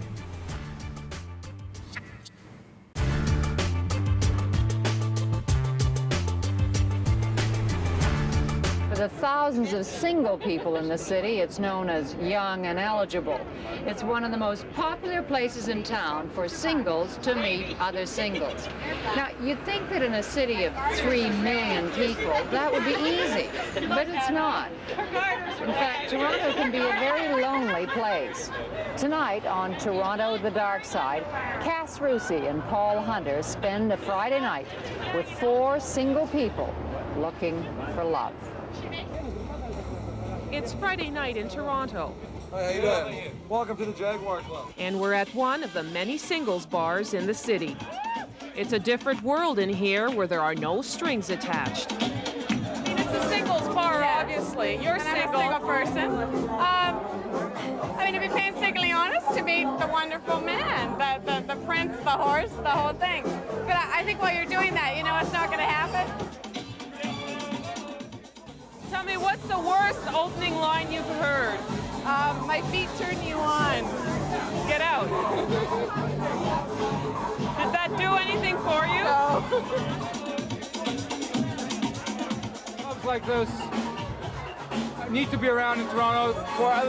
For the thousands of single people in the city, it's known as Young and Eligible. It's one of the most popular places in town for singles to meet other singles. Now, you'd think that in a city of 3 million people, that would be easy, but it's not. In fact, Toronto can be a very lonely place. Tonight on Toronto the Dark Side, Cass Rusi and Paul Hunter spend a Friday night with 4 single people looking for love. It's Friday night in Toronto. Hi, how you doing? Welcome to the Jaguar Club. And we're at one of the many singles bars in the city. It's a different world in here where there are no strings attached. It's a singles bar, obviously. You're single. I'm a single person. I mean, to be painstakingly honest, to meet the wonderful man, the prince, the horse, the whole thing. But I think while you're doing that, you know it's not going to happen. Tell me, what's the worst opening line you've heard? My feet turn you on. Get out. Did that do anything for you? No. Clubs like this need to be around in Toronto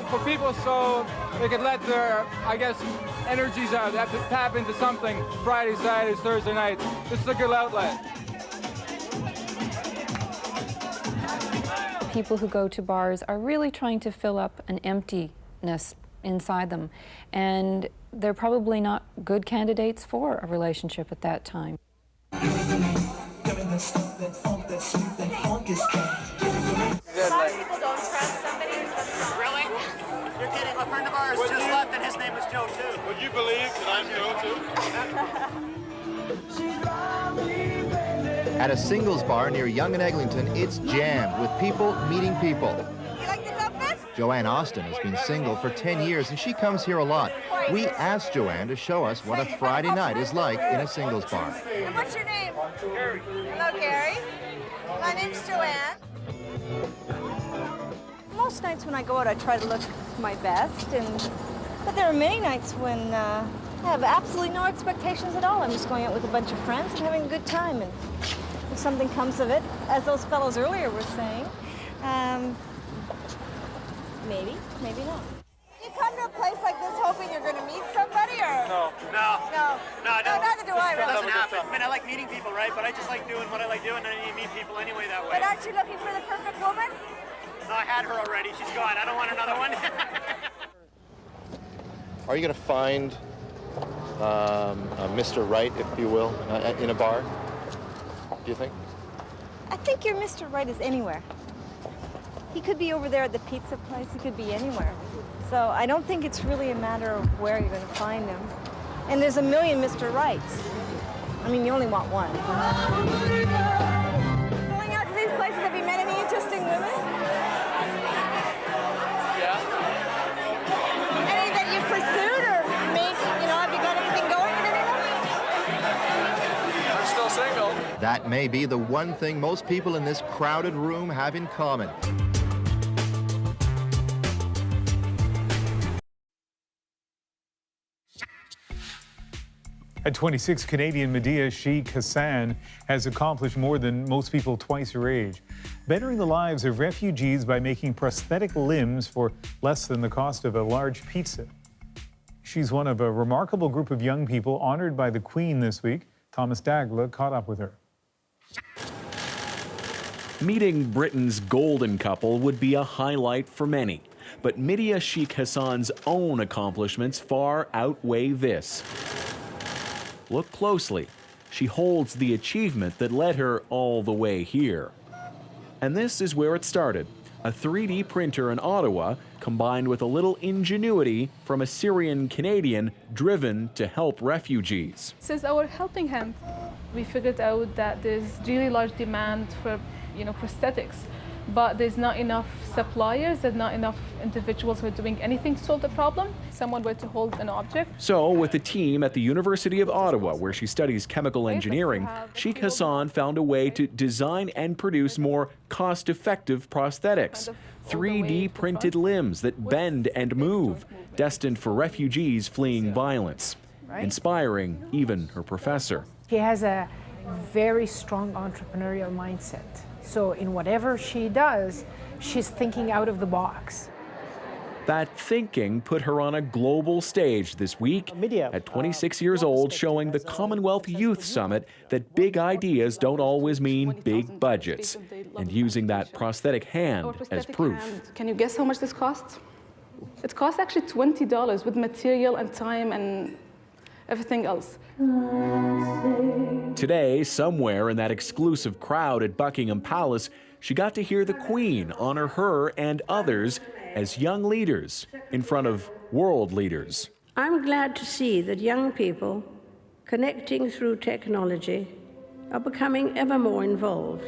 for people so they can let their, I guess, energies out. They have to tap into something Fridays, Saturdays, Thursday nights. This is a good outlet. People who go to bars are really trying to fill up an emptiness inside them, and they're probably not good candidates for a relationship at that time. A lot of people don't trust somebody who's Really? You're kidding. A friend of ours just left and his name was Joe too. Would you believe that I'm Joe too? At a singles bar near Yonge and Eglinton, it's jammed with people meeting people. You like this outfit? Joanne Austin has been single for 10 years, and she comes here a lot. We asked Joanne to show us what a Friday night is like in a singles bar. And what's your name? Gary. Hello, Gary. My name's Joanne. Most nights when I go out, I try to look my best, but there are many nights when I have absolutely no expectations at all. I'm just going out with a bunch of friends and having a good time, and if something comes of it, as those fellows earlier were saying, maybe, maybe not. You come to a place like this hoping you're going to meet somebody, or? No. No, neither do I. It doesn't happen. I mean, I like meeting people, right? But I just like doing what I like doing, and you meet people anyway that way. But aren't you looking for the perfect woman? No, I had her already. She's gone. I don't want another one. Are you going to find Mr. Right, if you will, in a bar? Do you think? I think your Mr. Right is anywhere. He could be over there at the pizza place. He could be anywhere. So I don't think it's really a matter of where you're going to find him. And there's a million Mr. Rights. I mean, you only want one. Going out to these places, have you met any interesting women? Yeah. That may be the one thing most people in this crowded room have in common. At 26, Canadian Medea Sheikh Hassan has accomplished more than most people twice her age, bettering the lives of refugees by making prosthetic limbs for less than the cost of a large pizza. She's one of a remarkable group of young people honored by the Queen this week. Thomas Dagla caught up with her. Meeting Britain's golden couple would be a highlight for many, but Medea Sheikh Hassan's own accomplishments far outweigh this. Look closely. She holds the achievement that led her all the way here. And this is where it started. A 3D printer in Ottawa, combined with a little ingenuity from a Syrian Canadian driven to help refugees. Since our helping hand, we figured out that there's really large demand for, prosthetics, but there's not enough suppliers and not enough individuals who are doing anything to solve the problem. Someone were to hold an object. So, with a team at the University of Ottawa, where she studies chemical engineering, Sheikh Hassan found a way to design and produce more cost-effective prosthetics. 3D printed limbs that bend and move, destined for refugees fleeing violence. Inspiring even her professor. He has a very strong entrepreneurial mindset. So in whatever she does, she's thinking out of the box. That thinking put her on a global stage this week at 26 years old, showing the Commonwealth Youth Summit that big ideas don't always mean big budgets, and using that prosthetic hand as proof. Can you guess how much this costs? It costs actually $20 with material and time and everything else. Today, somewhere in that exclusive crowd at Buckingham Palace, she got to hear the Queen honor her and others as young leaders in front of world leaders. I'm glad to see that young people connecting through technology are becoming ever more involved.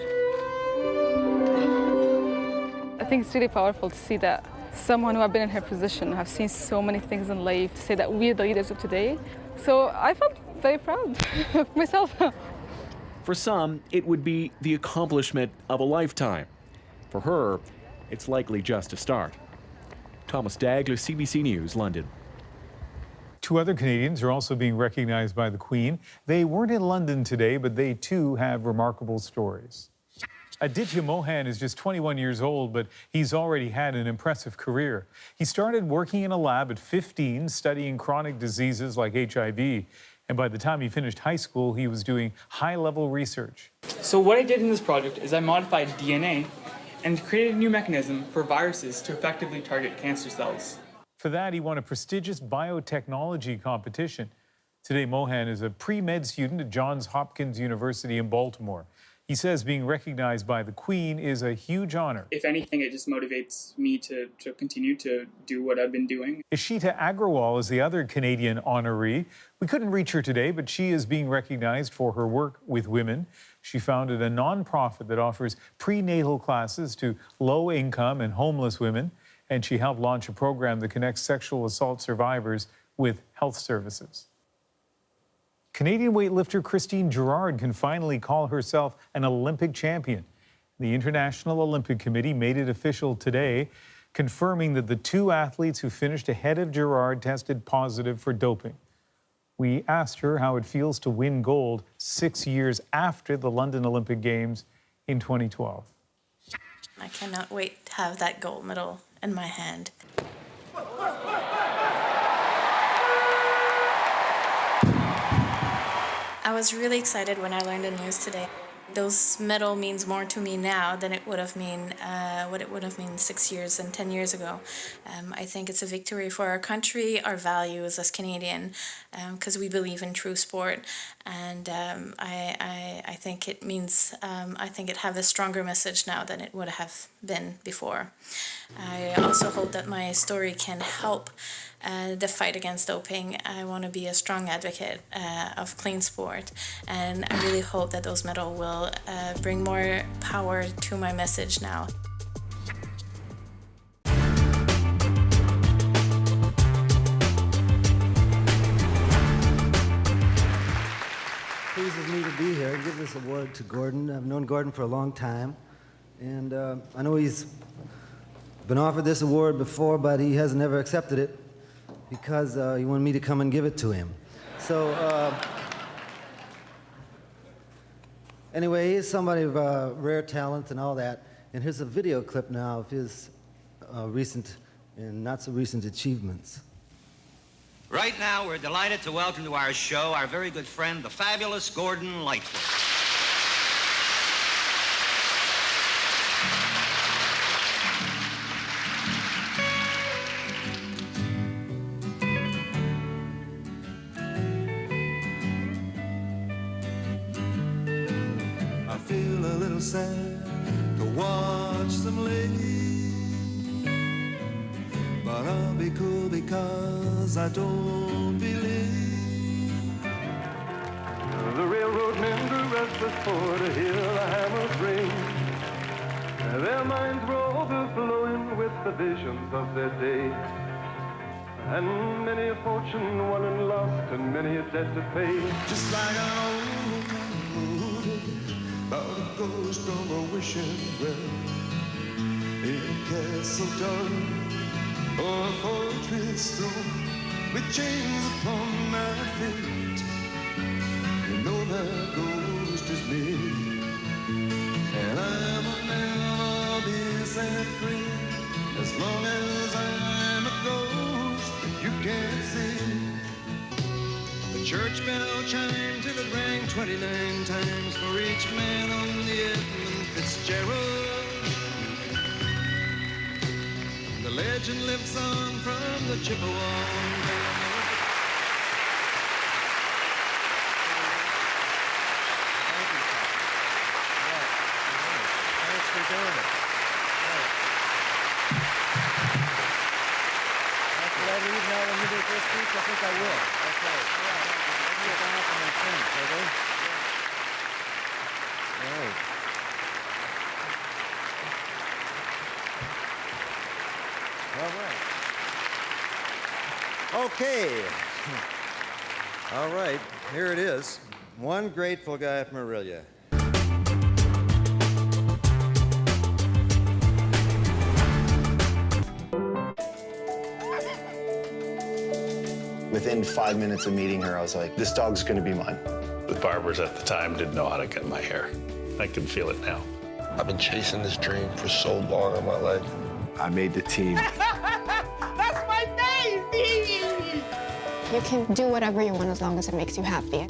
I think it's really powerful to see that someone who has been in her position, have seen so many things in life, to say that we're the leaders of today. So I felt very proud of myself. For some, it would be the accomplishment of a lifetime. For her, it's likely just a start. Thomas Dagler, CBC News, London. Two other Canadians are also being recognized by the Queen. They weren't in London today, but they too have remarkable stories. Aditya Mohan is just 21 years old, but he's already had an impressive career. He started working in a lab at 15, studying chronic diseases like HIV. And by the time he finished high school, he was doing high-level research. So what I did in this project is I modified DNA and created a new mechanism for viruses to effectively target cancer cells. For that, he won a prestigious biotechnology competition. Today, Mohan is a pre-med student at Johns Hopkins University in Baltimore. He says being recognized by the Queen is a huge honor. If anything, it just motivates me to continue to do what I've been doing. Ishita Agrawal is the other Canadian honoree. We couldn't reach her today, but she is being recognized for her work with women. She founded a nonprofit that offers prenatal classes to low-income and homeless women, and she helped launch a program that connects sexual assault survivors with health services. Canadian weightlifter Christine Girard can finally call herself an Olympic champion. The International Olympic Committee made it official today, confirming that the two athletes who finished ahead of Girard tested positive for doping. We asked her how it feels to win gold 6 years after the London Olympic Games in 2012. I cannot wait to have that gold medal in my hand. I was really excited when I learned the news today. Those medal means more to me now than it would have what it would have meant 6 years and 10 years ago. I think it's a victory for our country, our values as Canadian, because we believe in true sport, and I think it means I think it have a stronger message now than it would have been before. I also hope that my story can help the fight against doping. I want to be a strong advocate of clean sport, and I really hope that those medals will bring more power to my message now. Pleases me to be here. to give this award to Gordon. I've known Gordon for a long time, and I know he's been offered this award before, but he has never accepted it because he wanted me to come and give it to him. So, anyway, he's somebody of rare talent and all that, and here's a video clip now of his recent and not so recent achievements. Right now, we're delighted to welcome to our show our very good friend, the fabulous Gordon Lightfoot. I feel a little sad to watch them leave. But I'll be cool because I don't believe the railroad men grew restless for to hear the hammers ring. Their minds were overflowing with the visions of their day, and many a fortune won and lost, and many a debt to pay. Just like an old man about a ghost on a wishing well in a castle dark, or a fortress throne with chains upon my feet. You know that ghost is me, and I'm a man, I'll be set free as long as I'm a ghost that you can't see. The church bell chimed till it rang 29 times for each man on the Edmund Fitzgerald. The legend lives on from the Chippewa. Thanks for doing it. Will I leave now when you make this speech? I think I will. Okay. Let me get down up on my things, okay? All right. All right. Okay. All right, here it is. One grateful guy from Aurelia. Within 5 minutes of meeting her, I was like, this dog's gonna be mine. The barbers at the time didn't know how to cut my hair. I can feel it now. I've been chasing this dream for so long in my life. I made the team. That's my baby! You can do whatever you want as long as it makes you happy.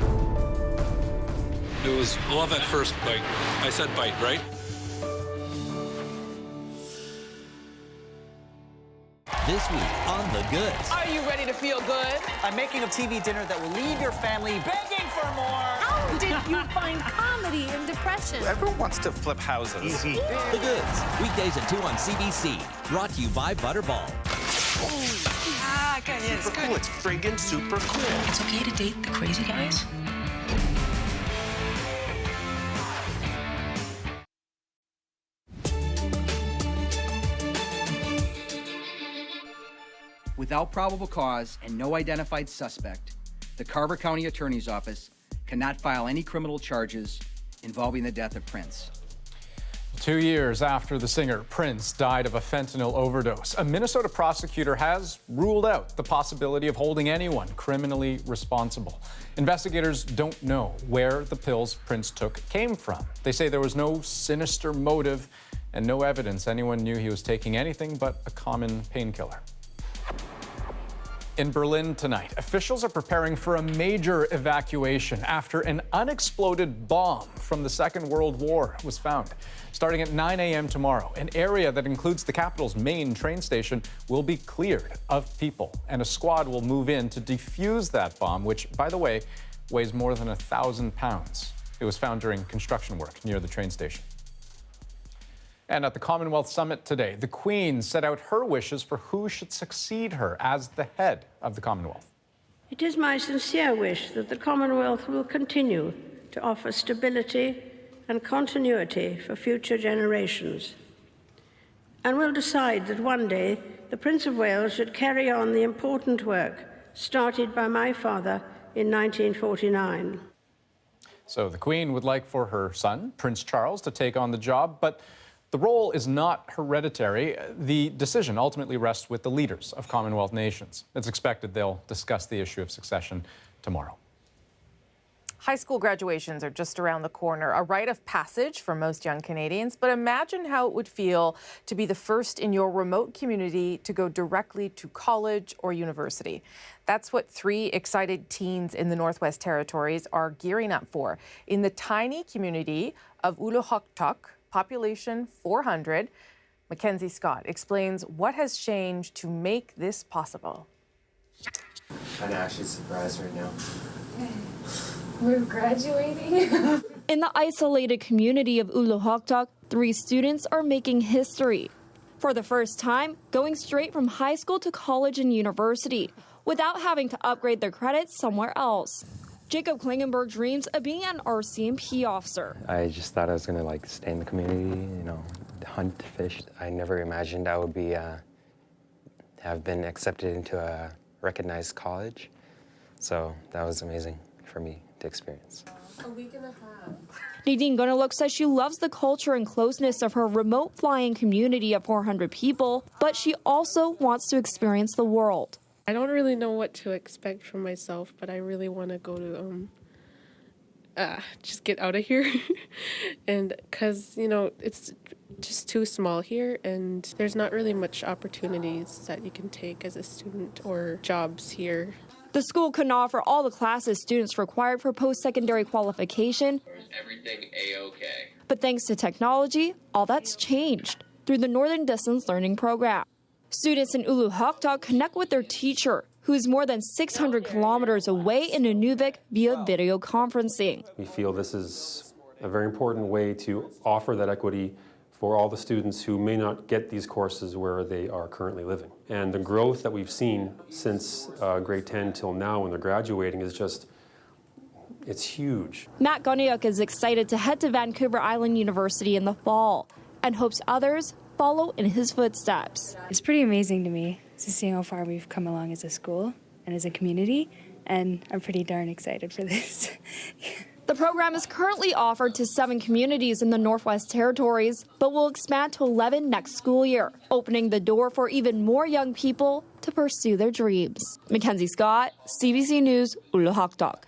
It was love at first bite. I said bite, right? This week on The Goods. Are you ready to feel good? I'm making a TV dinner that will leave your family begging for more. How did you find comedy in depression? Everyone wants to flip houses. The Goods, weekdays at 2 on CBC. Brought to you by Butterball. Ah, good. Yeah, Super cool. It's friggin' super cool. It's okay to date the crazy guys? Without probable cause and no identified suspect, the Carver County Attorney's Office cannot file any criminal charges involving the death of Prince. 2 years after the singer Prince died of a fentanyl overdose, a Minnesota prosecutor has ruled out the possibility of holding anyone criminally responsible. Investigators don't know where the pills Prince took came from. They say there was no sinister motive and no evidence anyone knew he was taking anything but a common painkiller. In Berlin tonight, officials are preparing for a major evacuation after an unexploded bomb from the Second World War was found. Starting at 9 a.m. tomorrow, an area that includes the capital's main train station will be cleared of people, and a squad will move in to defuse that bomb, which, by the way, weighs more than 1,000 pounds. It was found during construction work near the train station. And at the Commonwealth Summit today, the Queen set out her wishes for who should succeed her as the head of the Commonwealth. It is my sincere wish that the Commonwealth will continue to offer stability and continuity for future generations, and will decide that one day the Prince of Wales should carry on the important work started by my father in 1949. So the Queen would like for her son, Prince Charles, to take on the job, but the role is not hereditary. The decision ultimately rests with the leaders of Commonwealth nations. It's expected they'll discuss the issue of succession tomorrow. High school graduations are just around the corner, a rite of passage for most young Canadians. But imagine how it would feel to be the first in your remote community to go directly to college or university. That's what 3 excited teens in the Northwest Territories are gearing up for. In the tiny community of Uluhoktok, population 400, Mackenzie Scott explains what has changed to make this possible. I'm actually surprised right now. We're graduating. In the isolated community of Uluhoktok, 3 students are making history. For the first time, going straight from high school to college and university without having to upgrade their credits somewhere else. Jacob Klingenberg dreams of being an RCMP officer. I just thought I was going to stay in the community, hunt, fish. I never imagined I would be have been accepted into a recognized college. So that was amazing for me to experience. A week and a half. Nadine Gunaluk says she loves the culture and closeness of her remote flying community of 400 people, but she also wants to experience the world. I don't really know what to expect from myself, but I really want to go to just get out of here. And because, it's just too small here and there's not really much opportunities that you can take as a student or jobs here. The school couldn't offer all the classes students required for post-secondary qualification. Everything A-okay. But thanks to technology, all that's changed through the Northern Distance Learning Program. Students in Uluhoktok connect with their teacher, who is more than 600 kilometers away in Nunavik via video conferencing. We feel this is a very important way to offer that equity for all the students who may not get these courses where they are currently living. And the growth that we've seen since grade 10 till now when they're graduating is it's huge. Matt Goniuk is excited to head to Vancouver Island University in the fall and hopes others follow in his footsteps. It's pretty amazing to me to see how far we've come along as a school and as a community, and I'm pretty darn excited for this. The program is currently offered to 7 communities in the Northwest Territories, but will expand to 11 next school year, opening the door for even more young people to pursue their dreams. Mackenzie Scott, CBC News, Uluhoktok.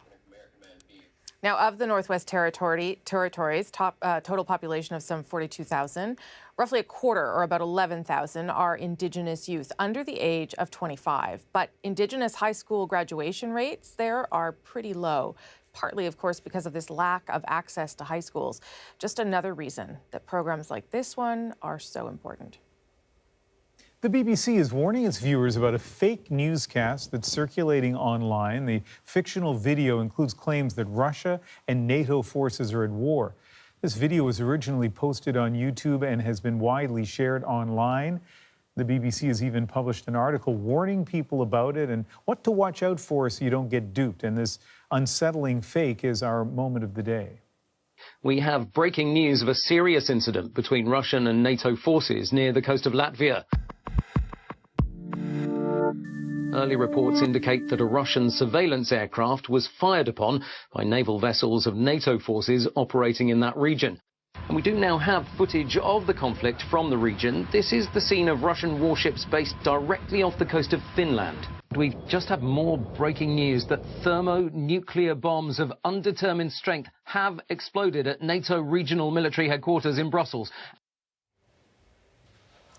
Now, of the Northwest Territories, total population of some 42,000, roughly a quarter, or about 11,000, are Indigenous youth under the age of 25. But Indigenous high school graduation rates there are pretty low, partly, of course, because of this lack of access to high schools. Just another reason that programs like this one are so important. The BBC is warning its viewers about a fake newscast that's circulating online. The fictional video includes claims that Russia and NATO forces are at war. This video was originally posted on YouTube and has been widely shared online. The BBC has even published an article warning people about it and what to watch out for so you don't get duped. And this unsettling fake is our moment of the day. We have breaking news of a serious incident between Russian and NATO forces near the coast of Latvia. Early reports indicate that a Russian surveillance aircraft was fired upon by naval vessels of NATO forces operating in that region. And we do now have footage of the conflict from the region. This is the scene of Russian warships based directly off the coast of Finland. We just have more breaking news that thermonuclear bombs of undetermined strength have exploded at NATO regional military headquarters in Brussels.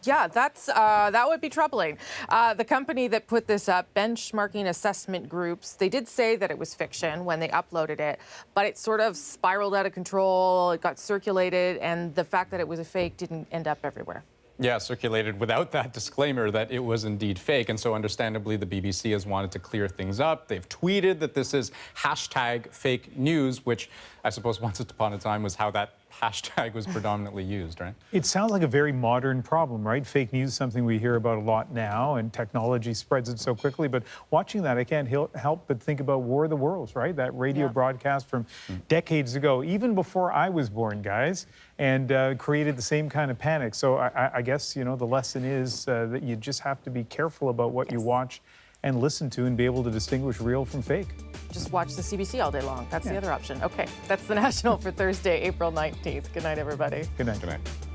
Yeah, that would be troubling. The company that put this up, Benchmarking Assessment Groups, they did say that it was fiction when they uploaded it, but it sort of spiraled out of control, it got circulated, and the fact that it was a fake didn't end up everywhere. Yeah, circulated without that disclaimer that it was indeed fake. And so understandably, the BBC has wanted to clear things up. They've tweeted that this is #fake news, which I suppose once upon a time was how that hashtag was predominantly used, right? It sounds like a very modern problem, right? Fake news, something we hear about a lot now, and technology spreads it so quickly. But watching that, I can't help but think about War of the Worlds, right? That radio broadcast from decades ago, even before I was born, guys, and created the same kind of panic. So I guess, you know, the lesson is that you just have to be careful about what you watch and listen to and be able to distinguish real from fake. Just watch the CBC all day long. That's the other option. Okay, that's the National for Thursday, April 19th. Good night, everybody. Good night. Good night.